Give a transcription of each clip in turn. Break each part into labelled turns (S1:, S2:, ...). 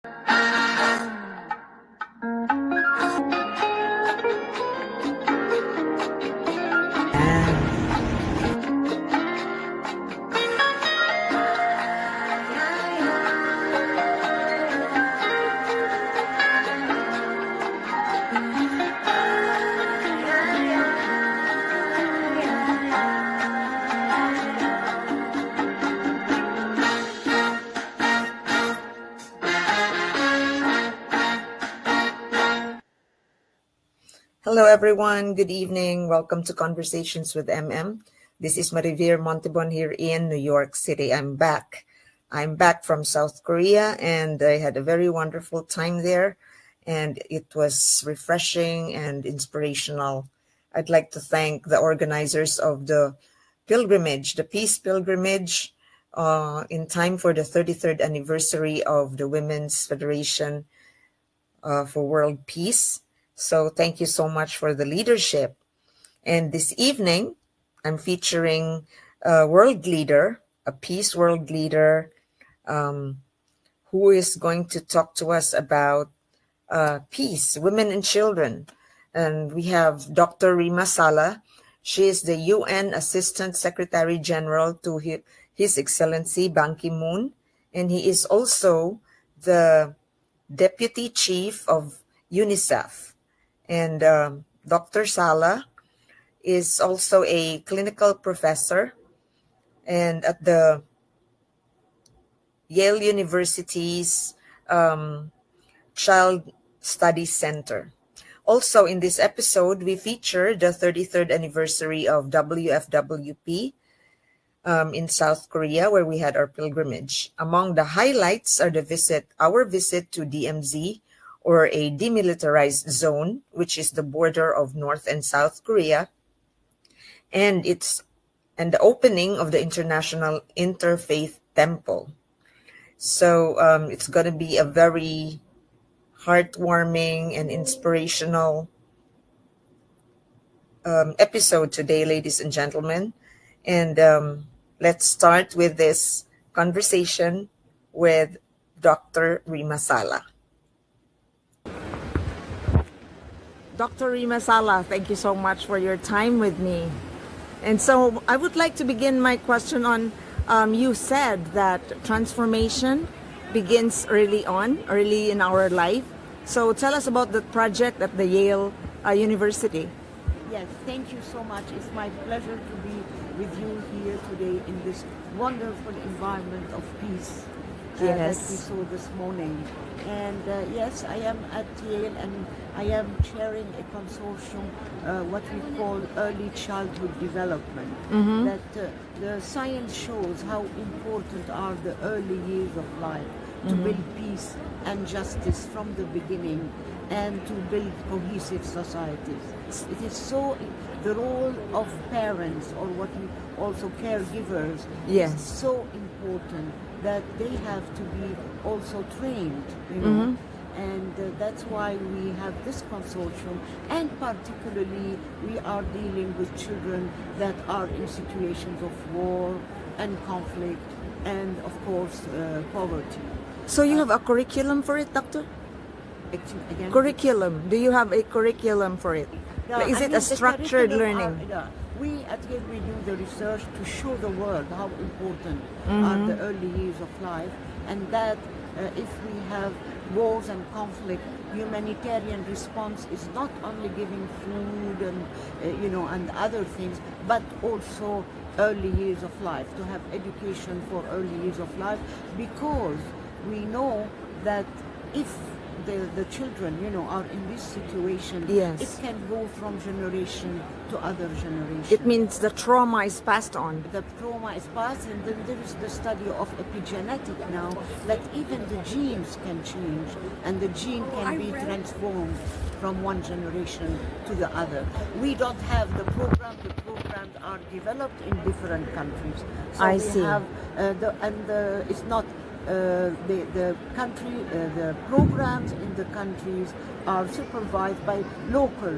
S1: Hello, everyone. Good evening. Welcome to Conversations with MM. This is Marivir Montebon here in New York City. I'm back. I'm back from South Korea, and I had a very wonderful time there, and it was refreshing and inspirational. I'd like to thank the organizers of the pilgrimage, the Peace Pilgrimage, in time for the 33rd anniversary of the Women's Federation for World Peace. So thank you so much for the leadership. And this evening, I'm featuring a world leader, a peace world leader, who is going to talk to us about peace, women and children. And we have Dr. Rima Salah. She is the UN Assistant Secretary General to His Excellency Banki Moon. And he is also the Deputy Chief of UNICEF. And Dr. Salah is also a clinical professor and at the Yale University's Child Studies Center. Also in this episode, we feature the 33rd anniversary of WFWP in South Korea, where we had our pilgrimage. Among the highlights are our visit to DMZ, or a demilitarized zone, which is the border of North and South Korea, and the opening of the International Interfaith Temple. So it's going to be a very heartwarming and inspirational episode today, ladies and gentlemen. And let's start with this conversation with Dr. Rima Salah. Dr. Rima Salah, thank you so much for your time with me. And so I would like to begin my question on, you said that transformation begins early in our life. So tell us about the project at the Yale University.
S2: Yes, thank you so much. It's my pleasure to be with you here today in this wonderful environment of peace that we saw this morning. And yes, I am at Yale and I am chairing a consortium, what we call early childhood development. Mm-hmm. That the science shows how important are the early years of life to build peace and justice from the beginning and to build cohesive societies. It is so the role of parents, or what we also caregivers, is so important that they have to be also trained, you know. And that's why we have this consortium, and particularly we are dealing with children that are in situations of war and conflict and of course poverty.
S1: So you have a curriculum for it, Doctor?
S2: Again?
S1: Curriculum. Do you have a curriculum for it?
S2: Yeah,
S1: is it a structured learning?
S2: We at Yale, we do the research to show the world how important are the early years of life, and that if we have wars and conflict, humanitarian response is not only giving food and and other things, but also early years of life, to have education for early years of life, because we know that if the children, are in this situation, it can go from generation to other generation.
S1: It means the trauma is passed on.
S2: The trauma is passed, and then there is the study of epigenetic now, that even the genes can change, and the gene can be transformed from one generation to the other. We don't have the program. The programs are developed in different countries. So
S1: I
S2: we
S1: see.
S2: have it's not the country, the programs in the countries are supervised by local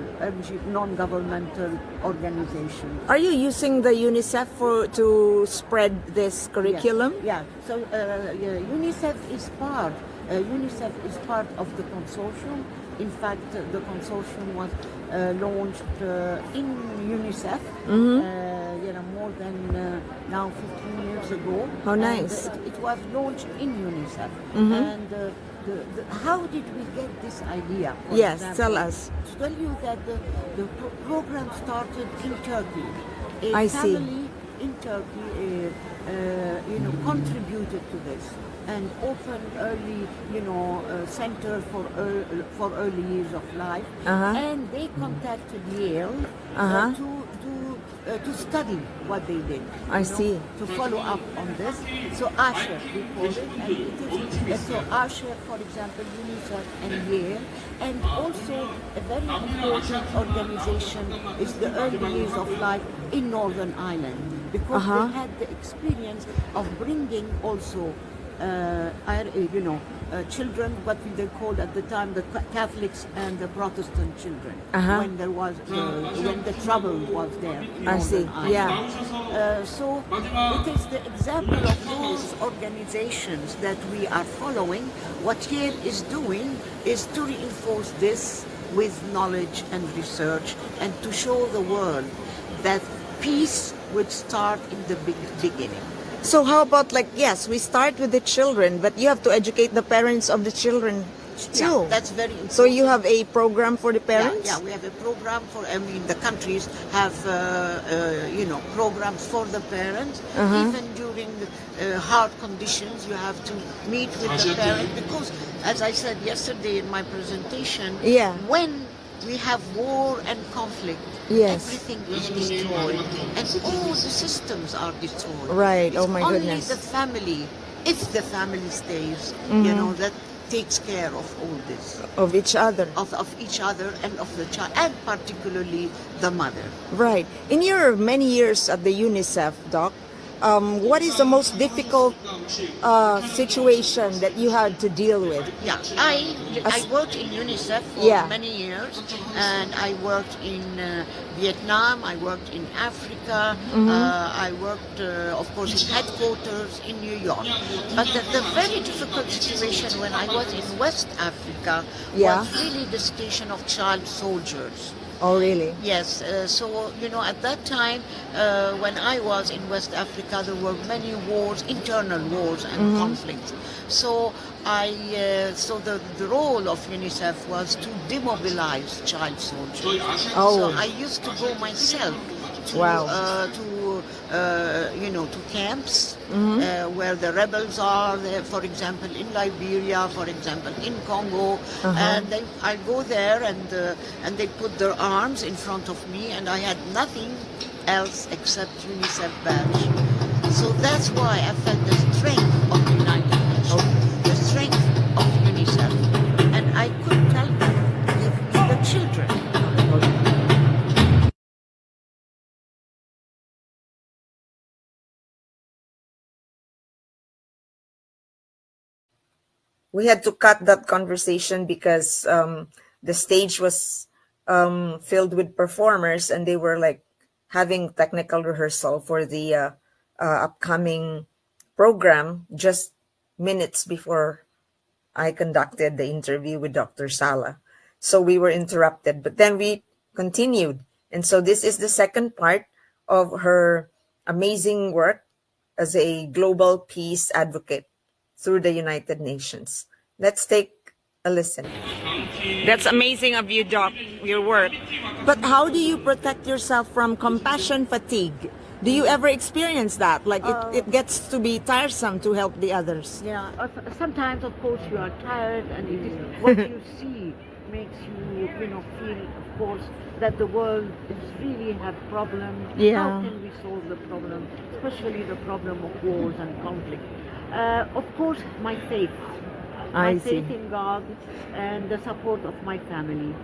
S2: non-governmental organizations.
S1: Are you using the UNICEF to spread this curriculum?
S2: Yeah. So UNICEF is part. UNICEF is part of the consortium. In fact, the consortium was launched in UNICEF, more than now 15 years ago.
S1: How nice.
S2: And, it was launched in UNICEF. And how did we get this idea?
S1: Yes,
S2: example?
S1: tell us.
S2: To tell you that the program started in Turkey.
S1: I see.
S2: Family in Turkey, contributed to this and opened early, center for early years of life. And they contacted Yale to study what they did.
S1: I see.
S2: To follow up on this. So ASHA, we call it, and it is so ASHA, for example, UNICEF and Yale, and also a very important organization is the Early Years of Life in Northern Ireland, because they had the experience of bringing also children, what they called at the time the Catholics and the Protestant children, when there was when the trouble was there.
S1: I see. Yeah.
S2: So it is the example of those organizations that we are following. What Yale is doing is to reinforce this with knowledge and research, and to show the world that peace would start in the beginning.
S1: So how about, like, yes, we start with the children, but you have to educate the parents of the children too.
S2: Yeah, that's very important.
S1: So you have a program for the parents?
S2: Yeah, we have a program for, the countries have, programs for the parents. Even during hard conditions, you have to meet with the parents, because, as I said yesterday in my presentation, when we have war and conflict, everything is destroyed, and all the systems are destroyed.
S1: Right.
S2: It's
S1: oh my goodness.
S2: Only the family, if the family stays, that takes care of all this.
S1: Of each other.
S2: Of each other and of the child, and particularly the mother.
S1: Right. In your many years at the UNICEF, Doc, what is the most difficult situation that you had to deal with?
S2: Yeah, I worked in UNICEF for many years, and I worked in Vietnam, I worked in Africa, I worked, of course, in headquarters in New York. But the very difficult situation when I was in West Africa was really the situation of child soldiers.
S1: Oh, really?
S2: Yes. So, at that time, when I was in West Africa, there were many wars, internal wars and conflicts. So the role of UNICEF was to demobilize child soldiers.
S1: Oh.
S2: So I used to go myself to camps where the rebels are, for example, in Liberia, for example, in Congo, and I go there and they put their arms in front of me, and I had nothing else except UNICEF badge. So that's why I felt the strength of the United Nations, the strength of UNICEF, and I could tell them, give me the children.
S1: We had to cut that conversation because the stage was filled with performers, and they were like having technical rehearsal for the upcoming program just minutes before I conducted the interview with Dr. Salah. So we were interrupted, but then we continued. And so this is the second part of her amazing work as a global peace advocate through the United Nations. Let's take a listen. That's amazing of you, Doc, your work. But how do you protect yourself from compassion fatigue? Do you ever experience that? Like it gets to be tiresome to help the others.
S2: Yeah, sometimes of course you are tired, and it is what you see makes you, feel, of course, that the world is really have problems. How can we solve the problem, especially the problem of wars and conflict? Of course, my faith. My faith in God and the support of my family.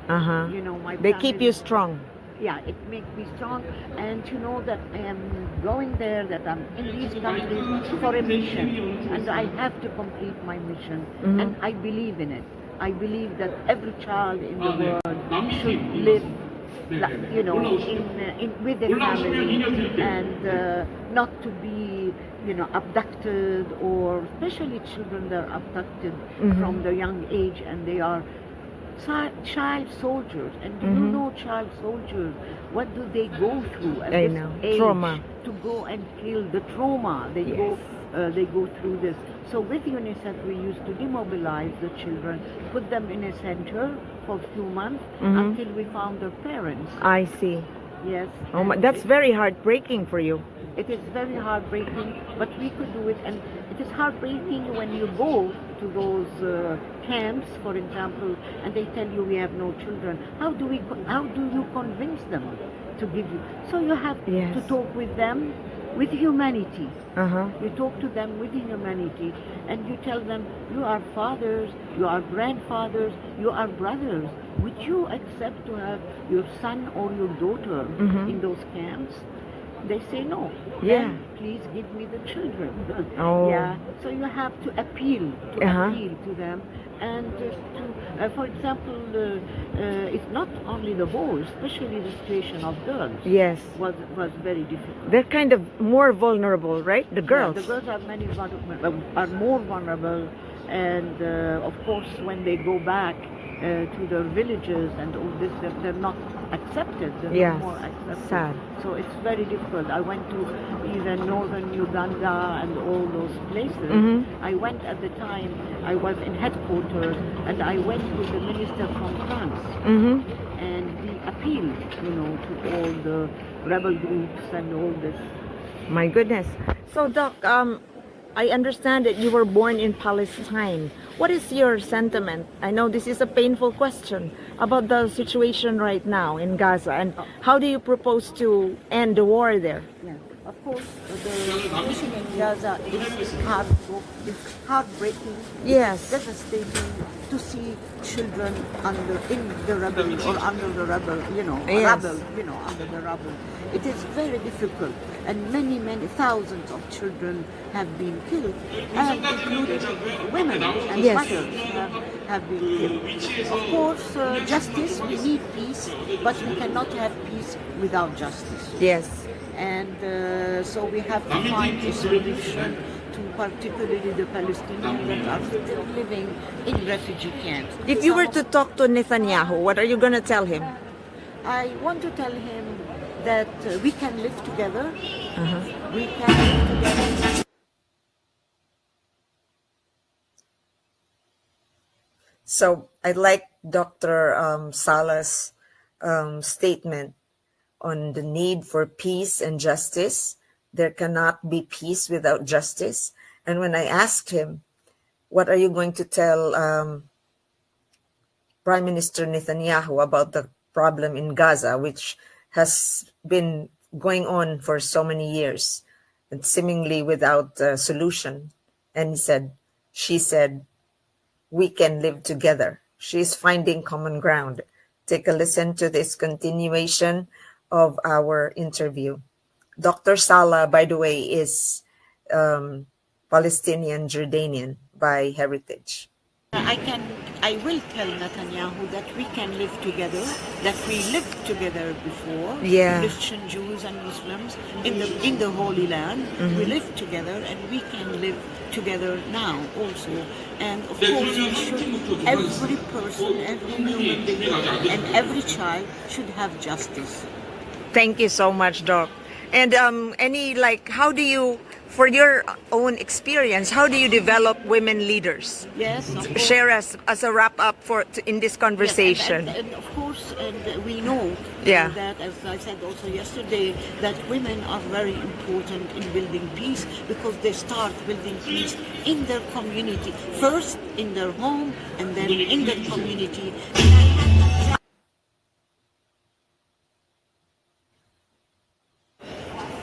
S1: They keep you strong.
S2: Yeah, it makes me strong, and to know that I am going there, that I'm in these countries for a mission, and I have to complete my mission, and I believe in it. I believe that every child in the world should live you know, with their family, and not to be, you know, abducted, or especially children that are abducted from the young age, and they are child soldiers. And do you know child soldiers, what do they go through at this age?
S1: Trauma.
S2: To go and kill, the trauma they go through this. So with UNICEF we used to demobilize the children, put them in a center for a few months until we found their parents.
S1: I see.
S2: Yes.
S1: Oh, that's very heartbreaking for you.
S2: It is very heartbreaking, but we could do it. And it is heartbreaking when you go to those camps, for example, and they tell you we have no children. How do you convince them to give you? So you have to talk with them with humanity. You talk to them with humanity, and you tell them, you are fathers, you are grandfathers, you are brothers. Would you accept to have your son or your daughter in those camps? They say no. Then please give me the children. Yeah. So you have to appeal to them, and for example, it's not only the boys, especially the situation of girls.
S1: Yes.
S2: Was very difficult.
S1: They're kind of more vulnerable, right? The girls.
S2: Yeah, the girls are more vulnerable, and of course, when they go back to their villages and all this, they're not accepted. They're not more accepted.
S1: Sad.
S2: So it's very difficult. I went to even northern Uganda and all those places. I went at the time, I was in headquarters, and I went with the minister from France. And we appealed, you know, to all the rebel groups and all this.
S1: My goodness. So, Doc, I understand that you were born in Palestine. What is your sentiment? I know this is a painful question about the situation right now in Gaza, and how do you propose to end the war there?
S2: Yeah. Of course, the situation in Gaza is heartbreaking.
S1: Yes.
S2: It's devastating to see children in the rubble or under the rubble, you know, rubble, you know, under the rubble. It is very difficult, and many thousands of children have been killed, and including women and mothers have been killed. Of course, justice, we need peace, but we cannot have peace without justice.
S1: Yes.
S2: And so we have to find a solution to particularly the Palestinians that are still living in refugee camps.
S1: If you were to talk to Netanyahu, what are you going to tell him?
S2: I want to tell him that we can live together. We can live together.
S1: So I like Dr. Salah's statement on the need for peace and justice. There cannot be peace without justice. And when I asked him, what are you going to tell Prime Minister Netanyahu about the problem in Gaza, which has been going on for so many years and seemingly without a solution? And she said, we can live together. She's finding common ground. Take a listen to this continuation of our interview. Dr. Salah, by the way, is Palestinian Jordanian by heritage.
S2: I will tell Netanyahu that we can live together, that we lived together before, Christian, Jews and Muslims in the Holy Land. We lived together, and we can live together now also. And of course, every person, every human being, and every child should have justice.
S1: Thank you so much, Doc. And how do you, for your own experience, how do you develop women leaders?
S2: Yes, of course.
S1: Share us as a wrap up in this conversation.
S2: Yes, and of course, and we know that, as I said also yesterday, that women are very important in building peace, because they start building peace in their community, first in their home and then in their community.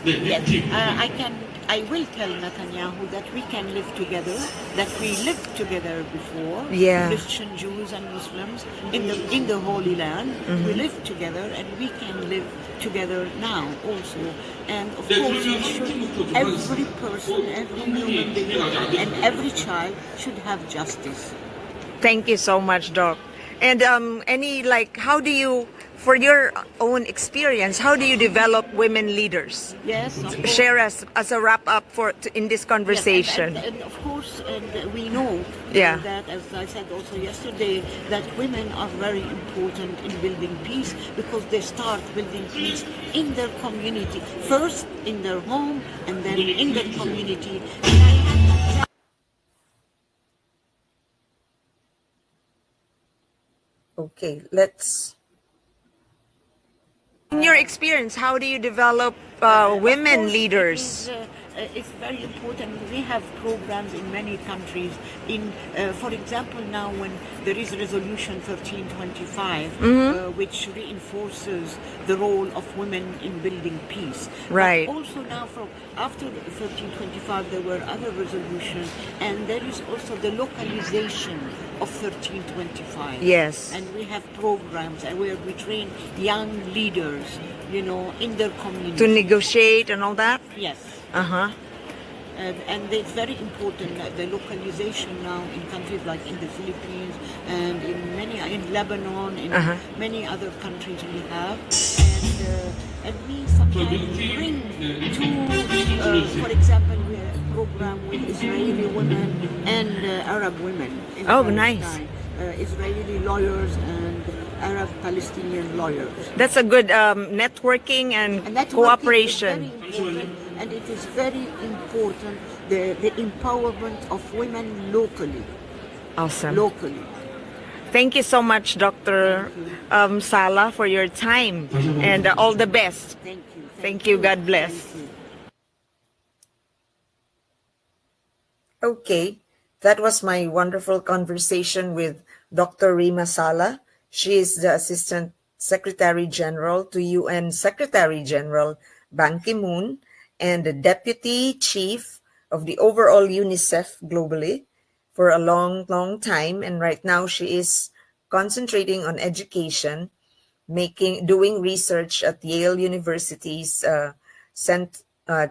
S2: Yes, I will tell Netanyahu that we can live together, that we lived together before, Christian, Jews and Muslims in the Holy Land. We lived together, and we can live together now also. And of course, every person, every human being, and every child should have justice.
S1: Thank you so much, Doc. And how do you, for your own experience, how do you develop women leaders?
S2: Yes, of course.
S1: Share us as a wrap up in this conversation.
S2: Yes, and of course, we know
S1: Yeah.
S2: that, as I said also yesterday, that women are very important in building peace because they start building peace in their community, first in their home and then in their community.
S1: Okay, let's. In your experience, how do you develop women leaders?
S2: It's very important. We have programs in many countries. For example, now when there is Resolution 1325, which reinforces the role of women in building peace.
S1: Right.
S2: But also now, after 1325, there were other resolutions, and there is also the localization of 1325.
S1: Yes.
S2: And we have programs where we train young leaders, in their community.
S1: To negotiate and all that?
S2: Yes.
S1: Uh-huh.
S2: And it's very important that the localization now in countries like in the Philippines and in Lebanon, in many other countries we have. And we sometimes bring to, for example, we have a program with Israeli women and Arab women. In
S1: Nice.
S2: Palestine. Israeli lawyers and Arab Palestinian lawyers.
S1: That's a good networking and cooperation.
S2: Is very important, and it is very important the empowerment of women locally.
S1: Awesome.
S2: Locally.
S1: Thank you so much, Dr. Salah, for your time and all the best.
S2: Thank you.
S1: Thank you. God bless.
S2: Thank you.
S1: Okay, that was my wonderful conversation with Dr. Rima Salah. She is the Assistant Secretary General to UN Secretary General Banki Moon and the Deputy Chief of the overall UNICEF globally for a long, long time. And right now she is concentrating on education, doing research at Yale University's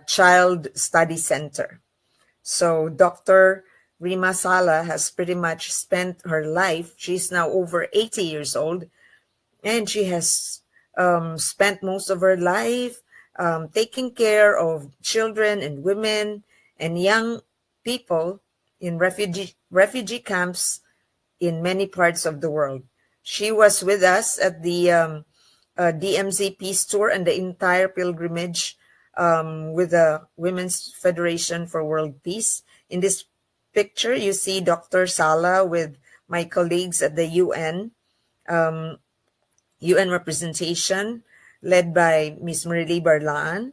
S1: Child Study Center. So Dr. Rima Salah has pretty much spent her life. She's now over 80 years old, and she has spent most of her life taking care of children and women and young people in refugee camps in many parts of the world. She was with us at the DMZ Peace Tour and the entire pilgrimage with the Women's Federation for World Peace. In this picture, you see Dr. Salah with my colleagues at the UN representation led by Ms. Marily Barlaan.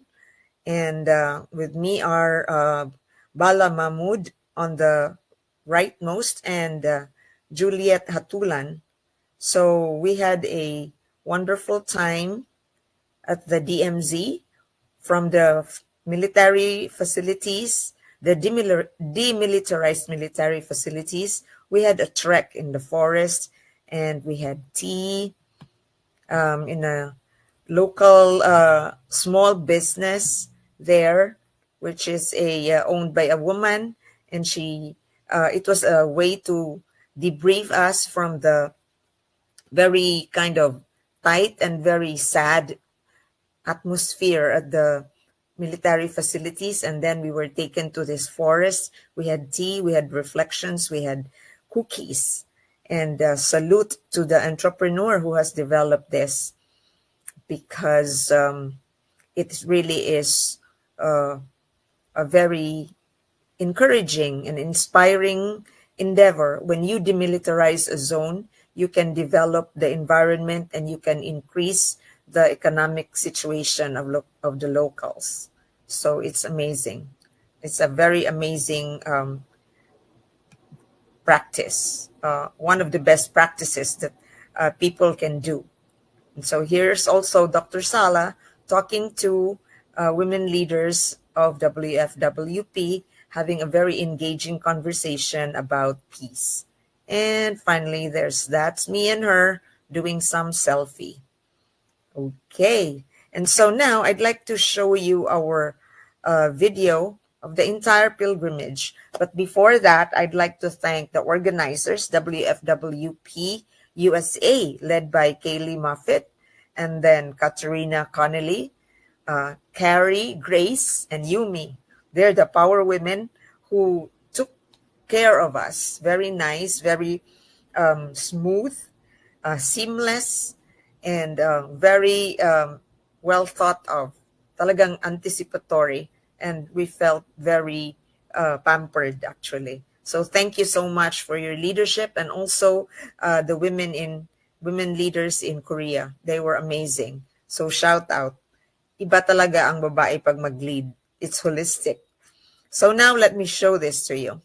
S1: And with me are Bala Mahmood on the rightmost and Juliet Hatulan. So we had a wonderful time at the DMZ from the military facilities, the demilitarized military facilities. We had a trek in the forest, and we had tea in a local small business there, which is owned by a woman, and it was a way to debrief us from the very kind of tight and very sad atmosphere at the military facilities. And then we were taken to this forest. We had tea, we had reflections, we had cookies, and salute to the entrepreneur who has developed this, because it really is a very encouraging and inspiring endeavor. When you demilitarize a zone, you can develop the environment and you can increase the economic situation of the locals. So it's amazing. It's a very amazing practice, one of the best practices that people can do. And so here's also Dr. Salah talking to women leaders of WFWP, having a very engaging conversation about peace. And finally, that's me and her doing some selfie. Okay, and so now I'd like to show you our video of the entire pilgrimage. But before that, I'd like to thank the organizers, WFWP USA, led by Kaylee Moffitt, and then Katerina Connelly, Carrie, Grace, and Yumi. They're the power women who took care of us. Very nice, very smooth, seamless, and very well thought of. Talagang anticipatory, and we felt very pampered actually. So thank you so much for your leadership, and also the women leaders in Korea. They were amazing. So shout out. Iba talaga ang babae pag mag-lead. It's holistic. So now let me show this to you.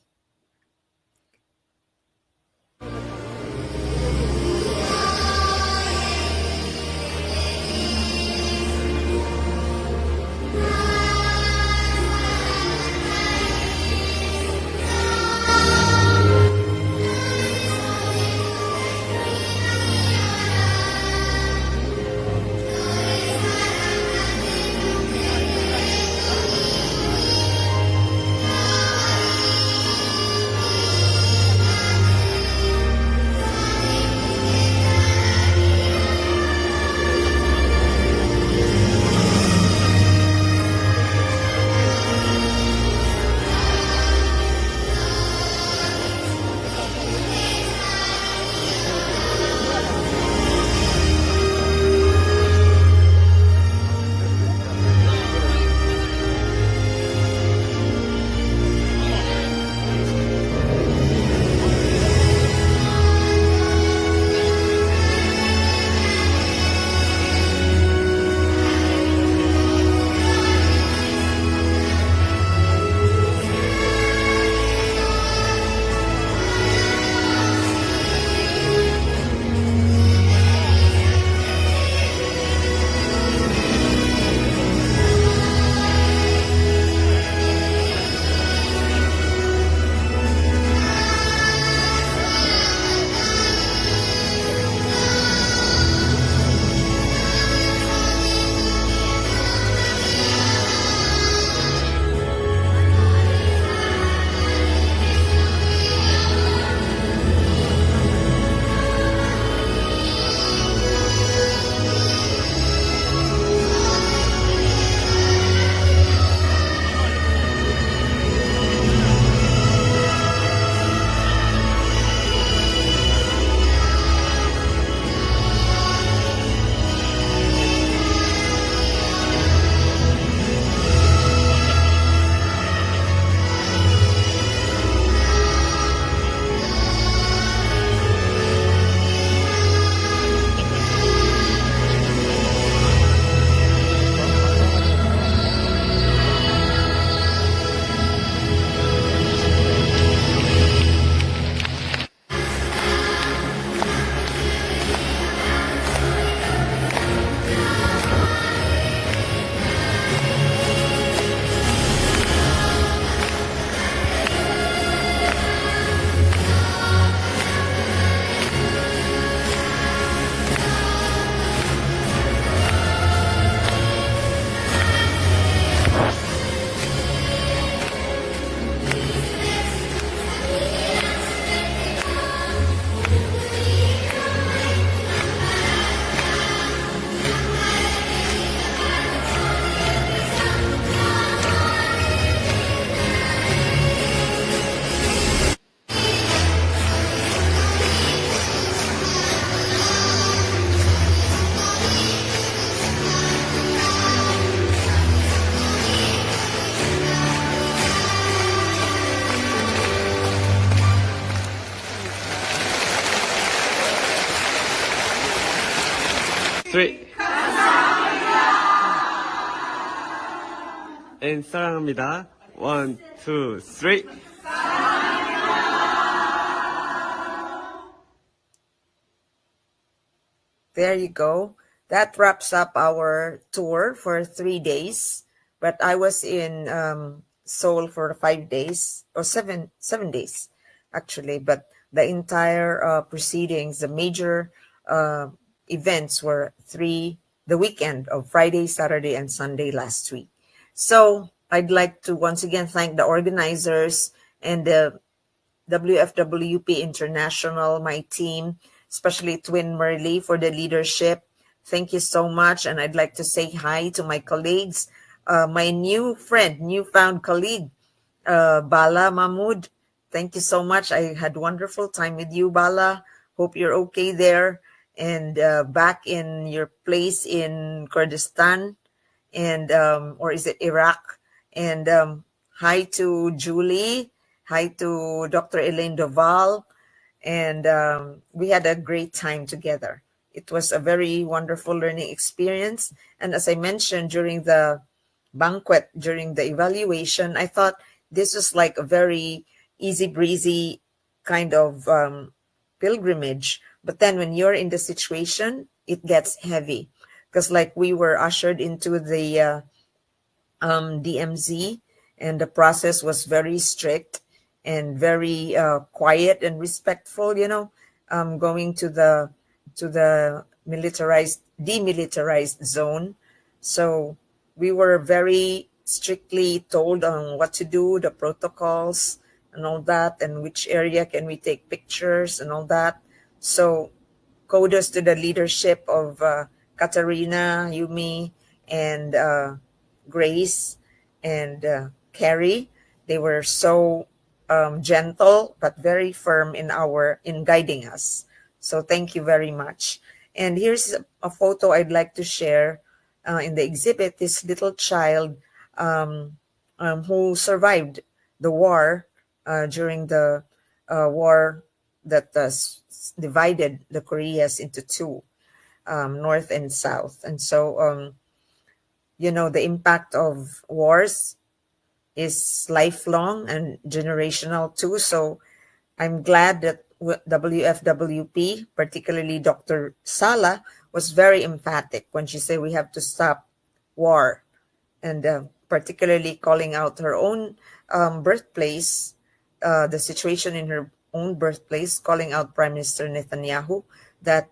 S3: Three. And 사랑합니다. 1, 2, 3.
S1: There you go. That wraps up our tour for 3 days. But I was in Seoul for 5 days, or seven days, actually. But the entire proceedings, the major events were the weekend of Friday, Saturday, and Sunday last week. So I'd like to once again thank the organizers and the WFWP International, my team, especially Twin Merly for the leadership. Thank you so much. And I'd like to say hi to my colleagues, my newfound colleague, Bala Mahmood. Thank you so much. I had wonderful time with you, Bala. Hope you're okay there and back in your place in Kurdistan and or is it Iraq? And hi to Julie. Hi to Dr. Elaine Doval. And we had a great time together. It was a very wonderful learning experience. And as I mentioned during the banquet, during the evaluation, I thought this was like a very easy breezy kind of pilgrimage. But then when you're in the situation, it gets heavy. Because like we were ushered into the DMZ, and the process was very strict and very quiet and respectful. Going to the demilitarized zone. So we were very strictly told on what to do, the protocols and all that, and which area can we take pictures and all that. So kudos to the leadership of Katarina, Yumi, and Grace, and Carrie. They were so gentle but very firm in guiding us. So thank you very much. And here's a photo I'd like to share in the exhibit. This little child who survived the war during the war that divided the Koreas into two, North and South. And so, the impact of wars is lifelong and generational too. So I'm glad that WFWP, particularly Dr. Salah, was very emphatic when she said we have to stop war, and particularly calling out her own birthplace, the situation in her own birthplace, calling out Prime Minister Netanyahu that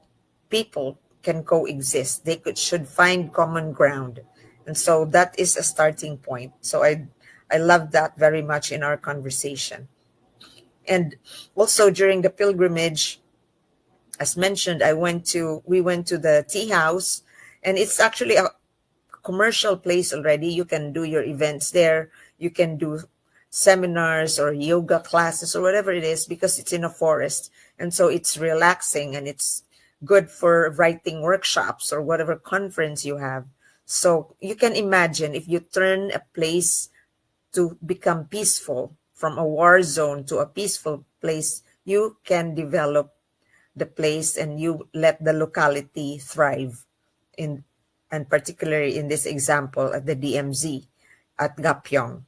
S1: people can coexist. They should find common ground. And so that is a starting point. So I love that very much in our conversation. And also during the pilgrimage, as mentioned, we went to the tea house, and it's actually a commercial place already. You can do your events there. You can do seminars or yoga classes or whatever it is, because it's in a forest. And so it's relaxing and it's good for writing workshops or whatever conference you have. So you can imagine if you turn a place to become peaceful, from a war zone to a peaceful place, you can develop the place and you let the locality thrive, and particularly in this example at the DMZ at Gapyeong.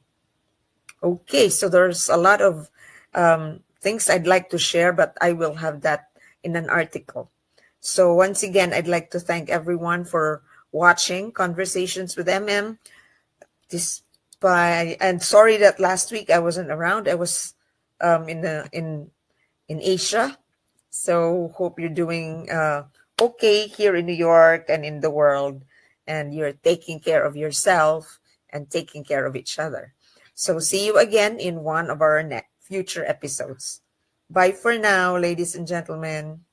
S1: Okay, so there's a lot of things I'd like to share, but I will have that in an article. So once again, I'd like to thank everyone for watching Conversations with MM. And sorry that last week I wasn't around. I was in Asia. So hope you're doing okay here in New York and in the world, and you're taking care of yourself and taking care of each other. So see you again in one of our future episodes. Bye for now, ladies and gentlemen.